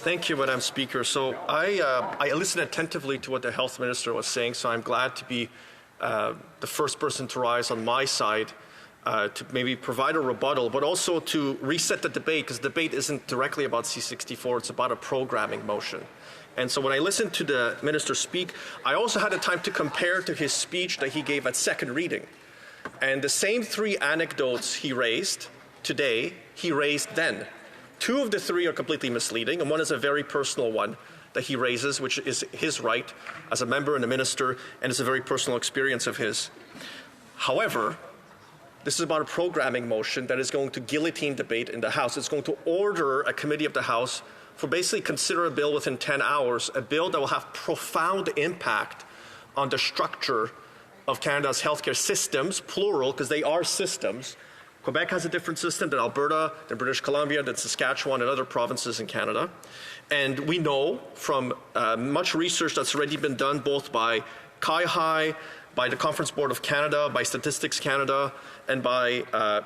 Thank you, Madam Speaker. So I listened attentively to what the Health Minister was saying, so I'm glad to be the first person to rise on my side to maybe provide a rebuttal, but also to reset the debate, because the debate isn't directly about C-64, it's about a programming motion. And so when I listened to the Minister speak, I also had the time to compare to his speech that he gave at second reading. And the same three anecdotes he raised today, he raised then. Two of the three are completely misleading, and one is a very personal one that he raises, which is his right as a member and a minister, and it's a very personal experience of his. However, this is about a programming motion that is going to guillotine debate in the House. It's going to order a committee of the House for basically consider a bill within 10 hours, a bill that will have profound impact on the structure of Canada's healthcare systems, plural, because they are systems. Quebec has a different system than Alberta, than British Columbia, than Saskatchewan and other provinces in Canada. And we know from much research that's already been done both by CIHI, by the Conference Board of Canada, by Statistics Canada, and by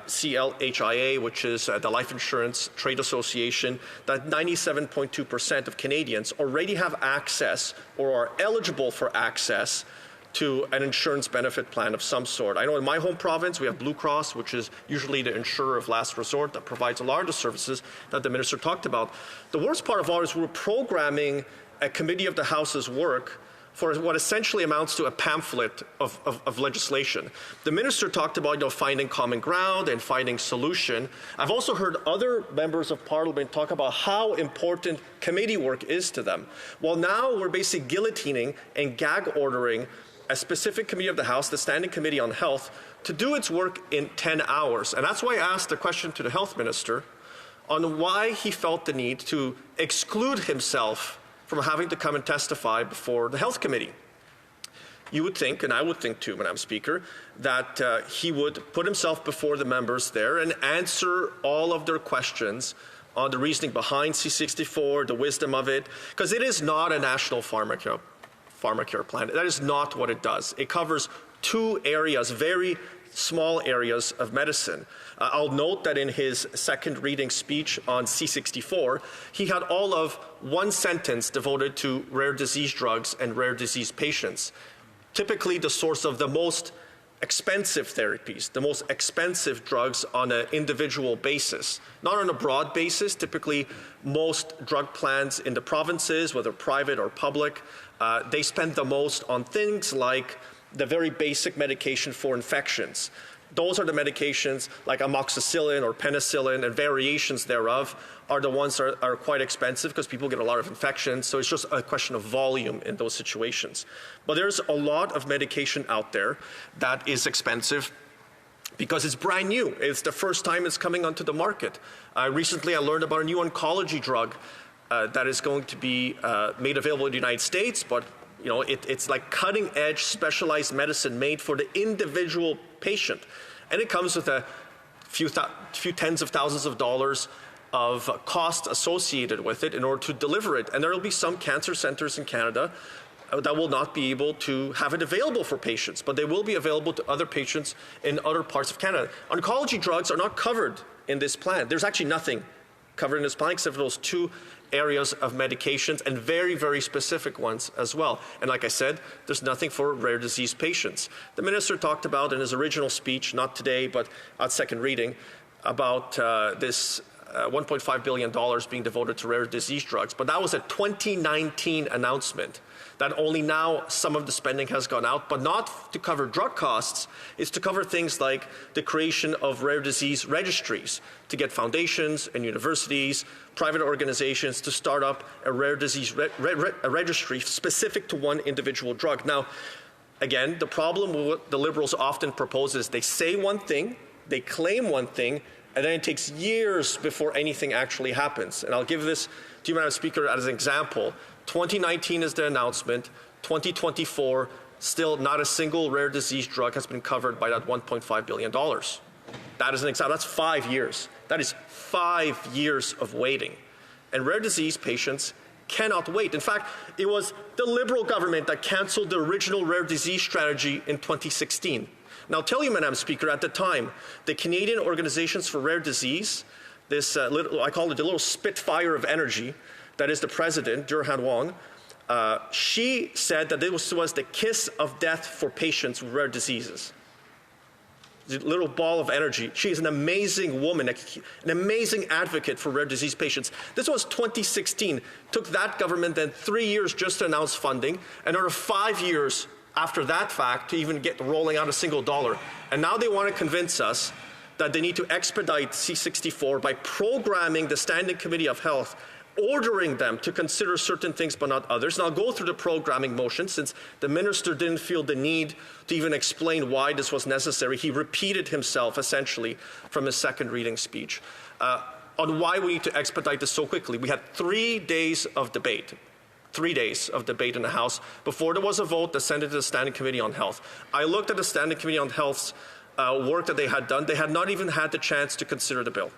CLHIA, which is the Life Insurance Trade Association, that 97.2% of Canadians already have access or are eligible for access to an insurance benefit plan of some sort. I know in my home province we have Blue Cross, which is usually the insurer of last resort that provides a lot of the services that the Minister talked about. The worst part of all is we're programming a committee of the House's work for what essentially amounts to a pamphlet of legislation. The Minister talked about finding common ground and finding solution. I've also heard other members of Parliament talk about how important committee work is to them. Well, now we're basically guillotining and gag ordering a specific committee of the House, the Standing Committee on Health, to do its work in 10 hours. And that's why I asked the question to the Health Minister on why he felt the need to exclude himself from having to come and testify before the Health Committee. You would think, and I would think too, Madam Speaker, that he would put himself before the members there and answer all of their questions on the reasoning behind C-64, the wisdom of it, because it is not a national pharmacare plan. That is not what it does. It covers two areas, very small areas of medicine. I'll note that in his second reading speech on C-64, he had all of one sentence devoted to rare disease drugs and rare disease patients, typically the source of the most expensive therapies, the most expensive drugs on an individual basis, not on a broad basis. Typically, most drug plans in the provinces, whether private or public, they spend the most on things like the very basic medication for infections. Those are the medications like amoxicillin or penicillin and variations thereof are the ones that are quite expensive because people get a lot of infections. So it's just a question of volume in those situations. But there's a lot of medication out there that is expensive because it's brand new. It's the first time it's coming onto the market. Recently I learned about a new oncology drug that is going to be made available in the United States, but it's like cutting-edge specialized medicine made for the individual patient. And it comes with a few tens of thousands of dollars of cost associated with it in order to deliver it. And there will be some cancer centers in Canada that will not be able to have it available for patients, but they will be available to other patients in other parts of Canada. Oncology drugs are not covered in this plan. There's actually nothing covered in this plan except for those two areas of medications and very, very specific ones as well. And like I said, there's nothing for rare disease patients. The Minister talked about in his original speech, not today, but at second reading, about this $1.5 billion being devoted to rare disease drugs. But that was a 2019 announcement that only now some of the spending has gone out, but not to cover drug costs. It's to cover things like the creation of rare disease registries, to get foundations and universities, private organizations to start up a rare disease registry specific to one individual drug. Now, again, the problem with what the Liberals often propose is they say one thing, they claim one thing, and then it takes years before anything actually happens. And I'll give this to you, Madam Speaker, as an example. 2019 is the announcement. 2024, still not a single rare disease drug has been covered by that $1.5 billion. That is an example. That's 5 years. That is 5 years of waiting. And rare disease patients cannot wait. In fact, it was the Liberal government that canceled the original rare disease strategy in 2016. Now, I'll tell you, Madam Speaker, at the time, the Canadian Organizations for Rare Disease, this I call it the little spitfire of energy, that is the president, Jurhan Wong, she said that this was the kiss of death for patients with rare diseases. The little ball of energy. She is an amazing woman, an amazing advocate for rare disease patients. This was 2016. Took that government then 3 years just to announce funding, and another 5 years after that fact to even get rolling out a single dollar. And now they want to convince us that they need to expedite C64 by programming the Standing Committee of Health, ordering them to consider certain things but not others. And I'll go through the programming motion since the minister didn't feel the need to even explain why this was necessary. He repeated himself essentially from his second reading speech on why we need to expedite this so quickly. We had 3 days of debate. 3 days of debate in the House. Before there was a vote, the Senate to the Standing Committee on Health. I looked at the Standing Committee on Health's work that they had done. They had not even had the chance to consider the bill.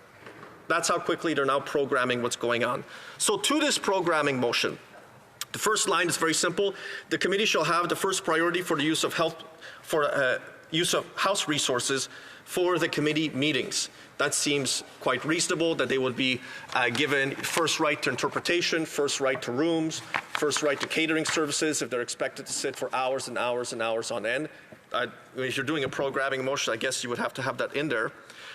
That's how quickly they're now programming what's going on. So to this programming motion, the first line is very simple. The committee shall have the first priority for the use of House resources for the committee meetings. That seems quite reasonable, that they would be given first right to interpretation, first right to rooms, first right to catering services if they're expected to sit for hours and hours and hours on end. If you're doing a programming motion, I guess you would have to have that in there.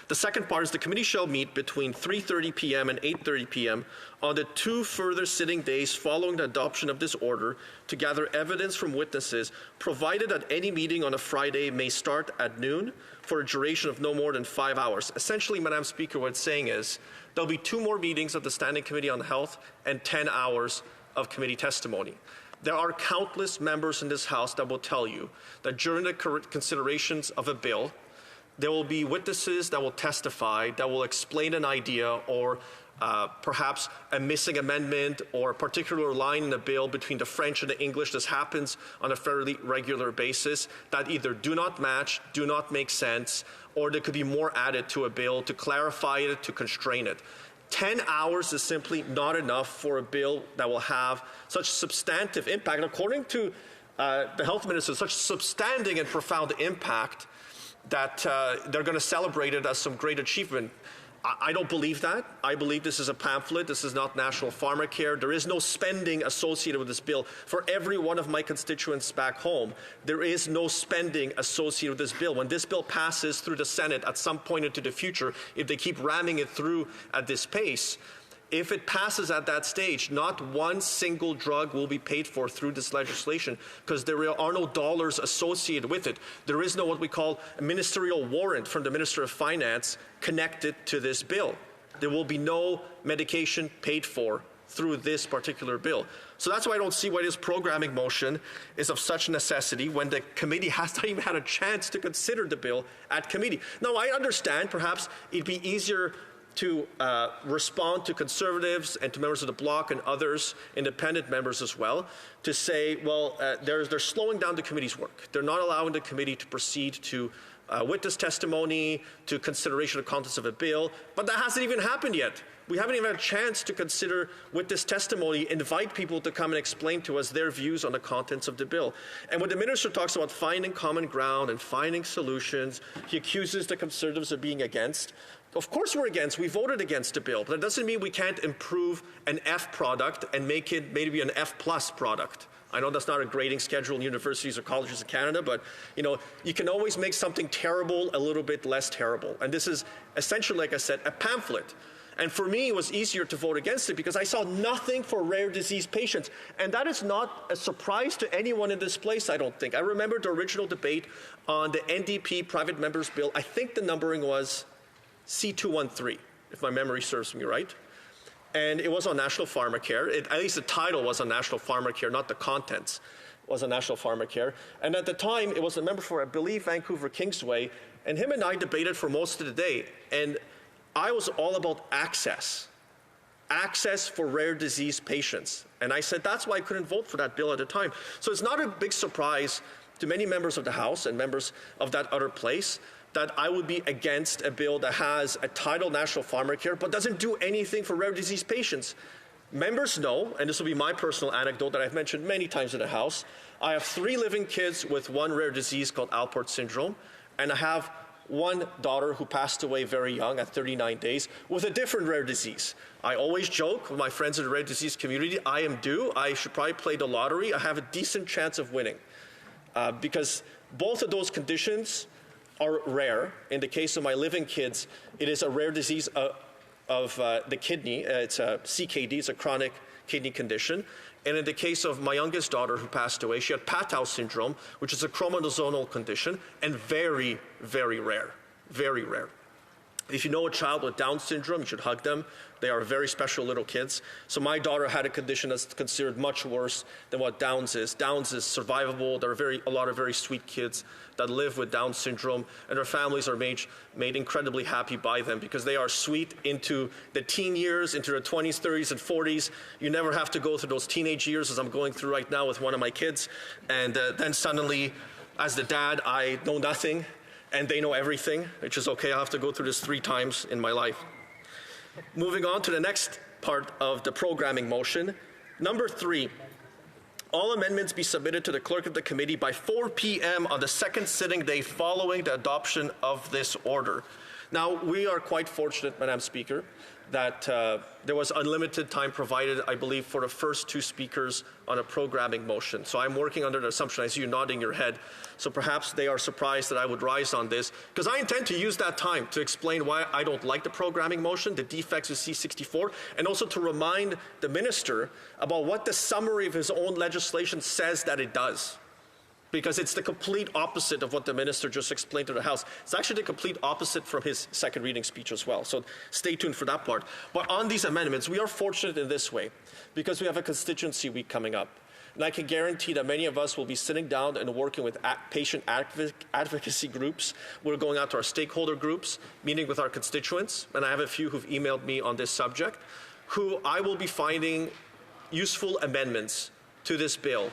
The second part is the committee shall meet between 3:30 p.m. and 8:30 p.m. on the 2 further sitting days following the adoption of this order to gather evidence from witnesses, provided that any meeting on a Friday may start at noon for a duration of no more than 5 hours. Essentially, Madam Speaker, what it's saying is there'll be 2 more meetings of the Standing Committee on Health and 10 hours of committee testimony. There are countless members in this House that will tell you that during the considerations of a bill, there will be witnesses that will testify, that will explain an idea or perhaps a missing amendment or a particular line in the bill between the French and the English. This happens on a fairly regular basis that either do not match, do not make sense, or there could be more added to a bill to clarify it, to constrain it. 10 hours is simply not enough for a bill that will have such substantive impact. And according to the health minister, such substanding and profound impact that they're going to celebrate it as some great achievement. I don't believe that. I believe this is a pamphlet. This is not national pharmacare. There is no spending associated with this bill. For every one of my constituents back home, there is no spending associated with this bill. When this bill passes through the Senate at some point into the future, if they keep ramming it through at this pace, if it passes at that stage, not one single drug will be paid for through this legislation because there are no dollars associated with it. There is no what we call a ministerial warrant from the Minister of Finance connected to this bill. There will be no medication paid for through this particular bill. So that's why I don't see why this programming motion is of such necessity when the committee has not even had a chance to consider the bill at committee. Now, I understand perhaps it'd be easier to respond to Conservatives and to members of the Bloc and others, independent members as well, to say, well, they're slowing down the committee's work. They're not allowing the committee to proceed to witness testimony, to consideration of contents of a bill, but that hasn't even happened yet. We haven't even had a chance to consider witness testimony, invite people to come and explain to us their views on the contents of the bill. And when the minister talks about finding common ground and finding solutions, he accuses the Conservatives of being against. Of course we're against. We voted against the bill. But that doesn't mean we can't improve an F product and make it maybe an F+ product. I know that's not a grading schedule in universities or colleges in Canada, but you can always make something terrible a little bit less terrible. And this is essentially, like I said, a pamphlet. And for me, it was easier to vote against it because I saw nothing for rare disease patients. And that is not a surprise to anyone in this place, I don't think. I remember the original debate on the NDP private members bill. I think the numbering was C213, if my memory serves me right. And it was on national pharmacare. At least the title was on national pharmacare, not the contents was on national pharmacare. And at the time, it was a member for, I believe, Vancouver Kingsway. And him and I debated for most of the day. And I was all about access for rare disease patients. And I said that's why I couldn't vote for that bill at the time. So it's not a big surprise to many members of the House and members of that other place that I would be against a bill that has a title national pharmacare but doesn't do anything for rare disease patients. Members know, and this will be my personal anecdote that I've mentioned many times in the House, I have 3 living kids with one rare disease called Alport syndrome, and I have one daughter who passed away very young at 39 days with a different rare disease. I always joke with my friends in the rare disease community, I am due. I should probably play the lottery. I have a decent chance of winning because both of those conditions are rare. In the case of my living kids, it is a rare disease of the kidney. It's a CKD, it's a chronic kidney condition. And in the case of my youngest daughter who passed away, she had Patau syndrome, which is a chromosomal condition, and very, very rare, very rare. If you know a child with Down syndrome, you should hug them. They are very special little kids. So my daughter had a condition that's considered much worse than what Down's is. Down's is survivable. There are a lot of very sweet kids that live with Down syndrome, and their families are made incredibly happy by them because they are sweet into the teen years, into their 20s, 30s, and 40s. You never have to go through those teenage years as I'm going through right now with one of my kids. And then suddenly, as the dad, I know nothing. And they know everything, which is okay. I have to go through this 3 times in my life. Moving on to the next part of the programming motion. Number 3, all amendments be submitted to the clerk of the committee by 4 p.m. on the second sitting day following the adoption of this order. Now, we are quite fortunate, Madam Speaker, that there was unlimited time provided, I believe, for the first 2 speakers on a programming motion. So I'm working under the assumption, I see you nodding your head, so perhaps they are surprised that I would rise on this, because I intend to use that time to explain why I don't like the programming motion, the defects of C-64, and also to remind the minister about what the summary of his own legislation says that it does. Because it's the complete opposite of what the minister just explained to the House. It's actually the complete opposite from his second reading speech as well. So stay tuned for that part. But on these amendments, we are fortunate in this way because we have a constituency week coming up. And I can guarantee that many of us will be sitting down and working with patient advocacy groups. We're going out to our stakeholder groups, meeting with our constituents. And I have a few who've emailed me on this subject, who I will be finding useful amendments to this bill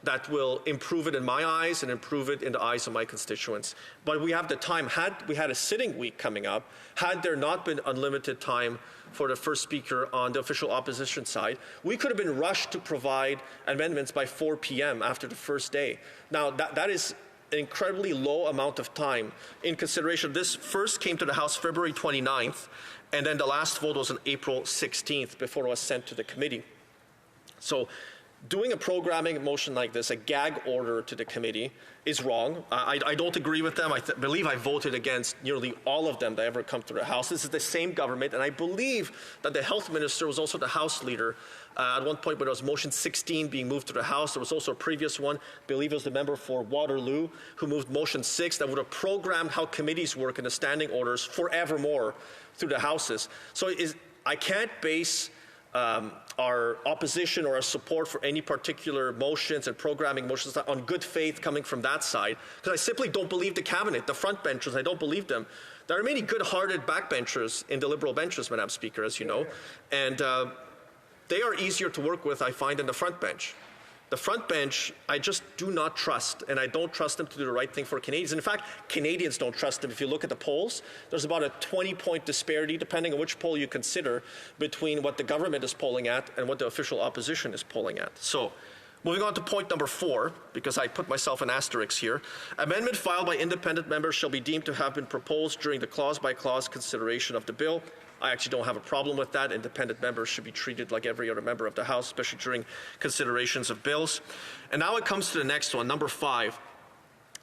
that will improve it in my eyes and improve it in the eyes of my constituents. But we have the time. Had we had a sitting week coming up, had there not been unlimited time for the first speaker on the official opposition side, we could have been rushed to provide amendments by 4 p.m. after the first day. Now, that is an incredibly low amount of time in consideration. This first came to the House February 29th, and then the last vote was on April 16th before it was sent to the committee. So, doing a programming motion like this, a gag order to the committee, is wrong. I don't agree with them. I believe I voted against nearly all of them that ever come to the House. This is the same government, and I believe that the health minister was also the House leader. At one point when there was motion 16 being moved to the House, there was also a previous one, I believe it was the member for Waterloo, who moved motion 6 that would have programmed how committees work in the standing orders forevermore through the Houses. So I can't base our opposition or our support for any particular motions and programming motions on good faith coming from that side, because I simply don't believe the cabinet, the front benchers, I don't believe them. There are many good-hearted backbenchers in the Liberal benches, Madam Speaker, as you know, and they are easier to work with, I find, than the front bench. The front bench, I just do not trust, and I don't trust them to do the right thing for Canadians. In fact, Canadians don't trust them. If you look at the polls, there's about a 20-point disparity, depending on which poll you consider, between what the government is polling at and what the official opposition is polling at. So, moving on to point number 4, because I put myself an asterisk here. Amendment filed by independent members shall be deemed to have been proposed during the clause-by-clause consideration of the bill. I actually don't have a problem with that. Independent members should be treated like every other member of the House, especially during considerations of bills. And now it comes to the next one, number 5.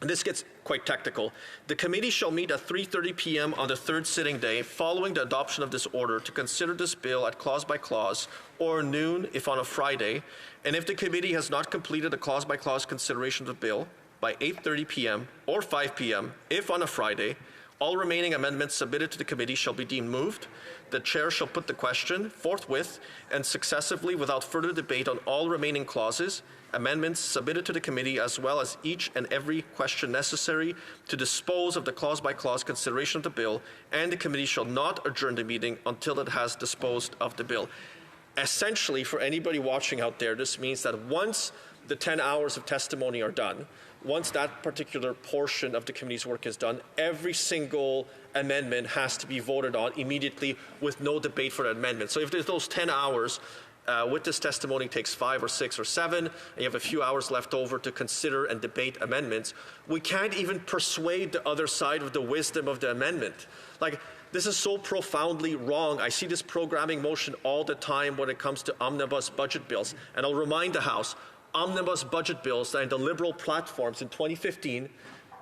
And this gets quite technical. The committee shall meet at 3:30 p.m. on the third sitting day following the adoption of this order to consider this bill at clause by clause, or noon if on a Friday. And if the committee has not completed the clause by clause consideration of the bill by 8:30 p.m. or 5 p.m. if on a Friday, all remaining amendments submitted to the committee shall be deemed moved. The chair shall put the question forthwith and successively without further debate on all remaining clauses, amendments submitted to the committee, as well as each and every question necessary to dispose of the clause-by-clause consideration of the bill, and the committee shall not adjourn the meeting until it has disposed of the bill. Essentially, for anybody watching out there, this means that once the 10 hours of testimony are done, once that particular portion of the committee's work is done, every single amendment has to be voted on immediately with no debate for that amendment. So if there's those 10 hours, witness testimony takes 5 or 6 or 7, and you have a few hours left over to consider and debate amendments, we can't even persuade the other side of the wisdom of the amendment. Like, this is so profoundly wrong. I see this programming motion all the time when it comes to omnibus budget bills. And I'll remind the House, omnibus budget bills that in the Liberal platforms in 2015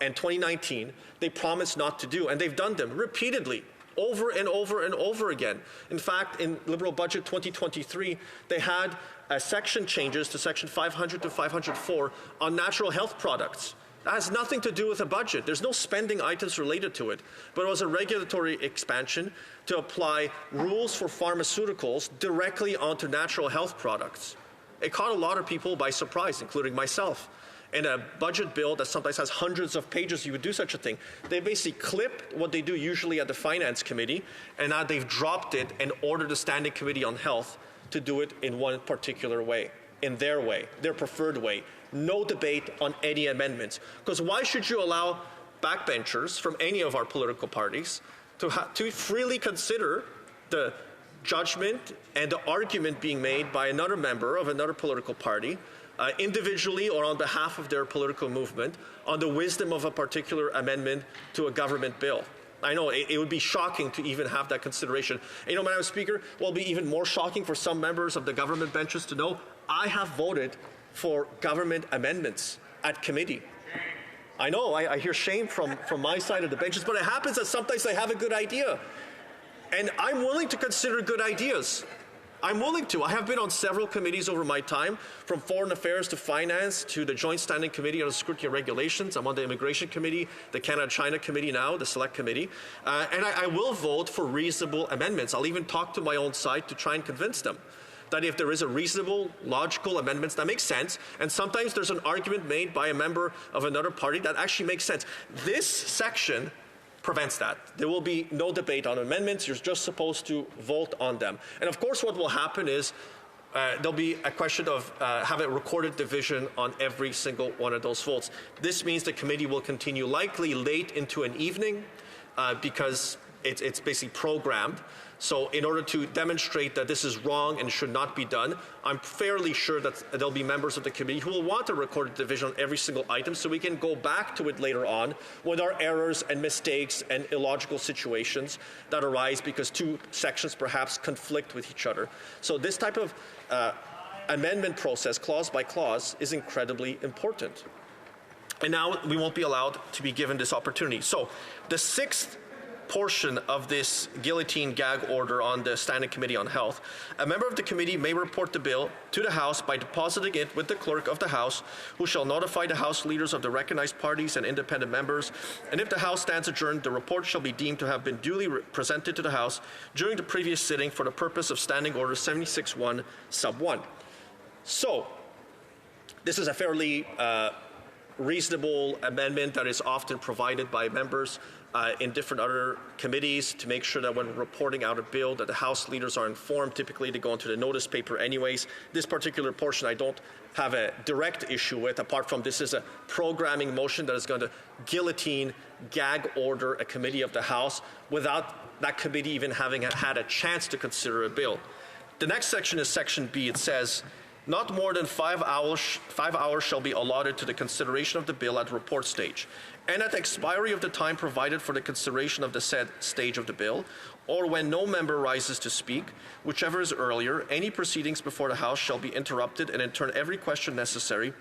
and 2019, they promised not to do, and they've done them repeatedly, over and over and over again. In fact, in Liberal budget 2023, they had section changes to section 500 to 504 on natural health products. That has nothing to do with a budget. There's no spending items related to it. But it was a regulatory expansion to apply rules for pharmaceuticals directly onto natural health products. It caught a lot of people by surprise, including myself. In a budget bill that sometimes has hundreds of pages, you would do such a thing. They basically clip what they do usually at the Finance Committee, and now they've dropped it and ordered the Standing Committee on Health to do it in one particular way, in their way, their preferred way. No debate on any amendments. Because why should you allow backbenchers from any of our political parties to freely consider the judgment and the argument being made by another member of another political party, individually or on behalf of their political movement, on the wisdom of a particular amendment to a government bill? I know it would be shocking to even have that consideration. And, Madam Speaker, it will be even more shocking for some members of the government benches to know I have voted for government amendments at committee. I know, I hear shame from my side of the benches, but it happens that sometimes they have a good idea. And I'm willing to consider good ideas. I'm willing to. I have been on several committees over my time, from Foreign Affairs to Finance to the Joint Standing Committee on the Scrutiny of Regulations. I'm on the Immigration Committee, the Canada-China Committee now, the Select Committee. And I will vote for reasonable amendments. I'll even talk to my own side to try and convince them that if there is a reasonable, logical amendments that make sense, and sometimes there's an argument made by a member of another party that actually makes sense. This section prevents that. There will be no debate on amendments. You're just supposed to vote on them. And of course, what will happen is there'll be a question of have a recorded division on every single one of those votes. This means the committee will continue likely late into an evening because it's basically programmed. So in order to demonstrate that this is wrong and should not be done, I'm fairly sure that there'll be members of the committee who will want a recorded division on every single item so we can go back to it later on when there are errors and mistakes and illogical situations that arise because two sections perhaps conflict with each other. So this type of amendment process, clause by clause, is incredibly important. And now we won't be allowed to be given this opportunity. So the sixth portion of this guillotine gag order on the Standing Committee on Health, a member of the committee may report the bill to the House by depositing it with the clerk of the House, who shall notify the House leaders of the recognized parties and independent members. And if the House stands adjourned, the report shall be deemed to have been duly presented to the House during the previous sitting for the purpose of Standing Order 76-1, sub 1. So, this is a fairly reasonable amendment that is often provided by members in different other committees to make sure that when reporting out a bill that the House leaders are informed. Typically, they go into the notice paper anyways. This particular portion I don't have a direct issue with, apart from this is a programming motion that is going to guillotine, gag order a committee of the House without that committee even having had a chance to consider a bill. The next section is Section B. It says, not more than 5 hours shall be allotted to the consideration of the bill at report stage, and at the expiry of the time provided for the consideration of the said stage of the bill, or when no member rises to speak, whichever is earlier, any proceedings before the House shall be interrupted, and in turn every question necessary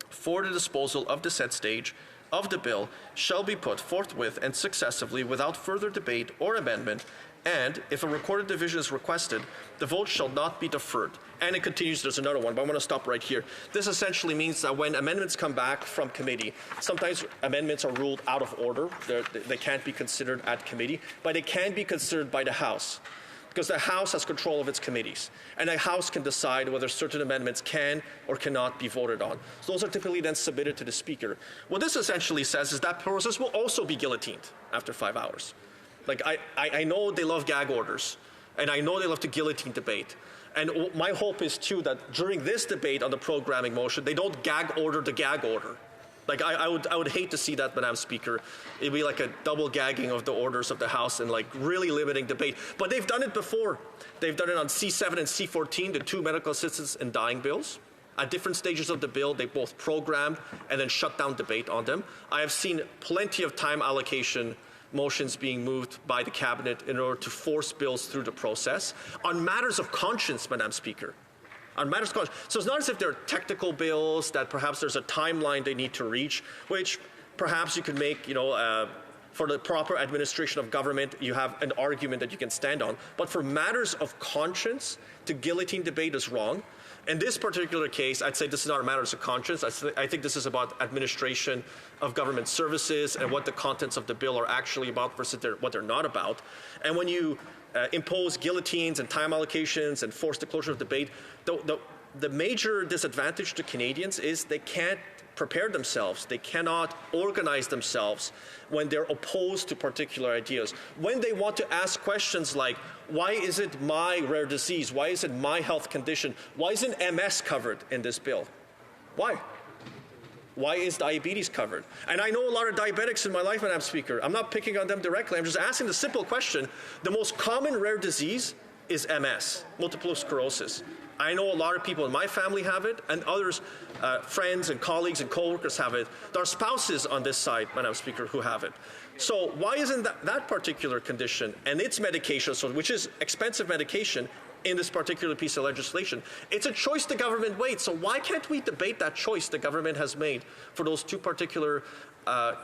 for the disposal of the said stage of the bill shall be put forthwith and successively without further debate or amendment. And if a recorded division is requested, the vote shall not be deferred. And it continues, there's another one, but I'm going to stop right here. This essentially means that when amendments come back from committee, sometimes amendments are ruled out of order. They can't be considered at committee, but they can be considered by the House, because the House has control of its committees. And the House can decide whether certain amendments can or cannot be voted on. So those are typically then submitted to the Speaker. What this essentially says is that process will also be guillotined after 5 hours. Like, I know they love gag orders, and I know they love to guillotine debate. And my hope is, too, that during this debate on the programming motion, they don't gag order the gag order. Like, I would hate to see that, Madam Speaker. It'd be like a double gagging of the orders of the House and like really limiting debate. But they've done it before. They've done it on C7 and C14, the two medical assistance in dying bills. At different stages of the bill, they both programmed and then shut down debate on them. I have seen plenty of time allocation motions being moved by the Cabinet in order to force bills through the process on matters of conscience, Madam Speaker. On matters of conscience. So it's not as if they're technical bills that perhaps there's a timeline they need to reach, which perhaps you could make, for the proper administration of government, you have an argument that you can stand on. But for matters of conscience, to guillotine debate is wrong. In this particular case, I'd say this is not a matters of conscience. I think this is about administration of government services and what the contents of the bill are actually about versus what they're not about. And when you impose guillotines and time allocations and force the closure of debate, the major disadvantage to Canadians is they can't prepare themselves. They cannot organize themselves when they're opposed to particular ideas. When they want to ask questions like, why is it my rare disease? Why is it my health condition? Why isn't MS covered in this bill? Why? Why is diabetes covered? And I know a lot of diabetics in my life, Madam Speaker. I'm not picking on them directly. I'm just asking the simple question. The most common rare disease is MS, multiple sclerosis. I know a lot of people in my family have it, and others, friends and colleagues and co-workers have it. There are spouses on this side, Madam Speaker, who have it. So why isn't that particular condition and its medication, which is expensive medication, in this particular piece of legislation? It's a choice the government made. So why can't we debate that choice the government has made for those two particular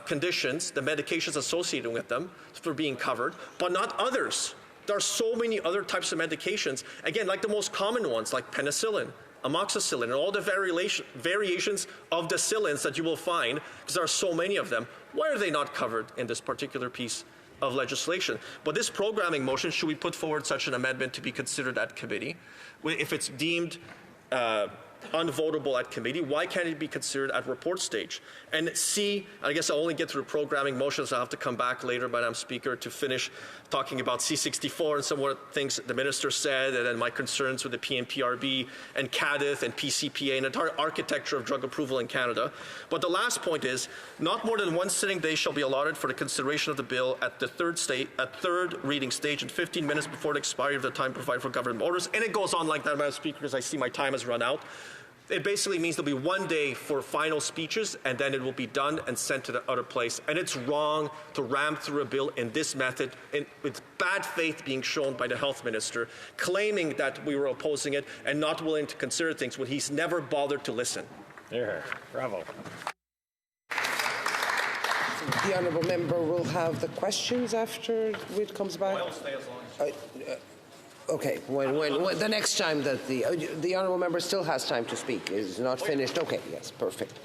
conditions, the medications associated with them, for being covered, but not others? There are so many other types of medications, again, like the most common ones, like penicillin, amoxicillin, and all the variations of the cillins that you will find, because there are so many of them. Why are they not covered in this particular piece of legislation? But this programming motion, should we put forward such an amendment to be considered at committee? If it's deemed unvotable at committee, why can't it be considered at report stage? And C, I guess I'll only get through programming motions. I'll have to come back later, Madam Speaker, to finish talking about C64 and some of the things the minister said, and then my concerns with the PNPRB and CADIF and PCPA and the entire architecture of drug approval in Canada. But the last point is, not more than one sitting day shall be allotted for the consideration of the bill at the third reading stage and 15 minutes before the expiry of the time provided for government orders. And it goes on like that, Madam Speaker, because I see my time has run out. It basically means there'll be one day for final speeches, and then it will be done and sent to the other place. And it's wrong to ram through a bill in this method, with bad faith being shown by the health minister, claiming that we were opposing it and not willing to consider things when he's never bothered to listen. There, bravo. The honourable member will have the questions after it comes back. I'll stay as long as Okay, when the next time that the honourable member still has time to speak, is not finished. Okay, yes, perfect.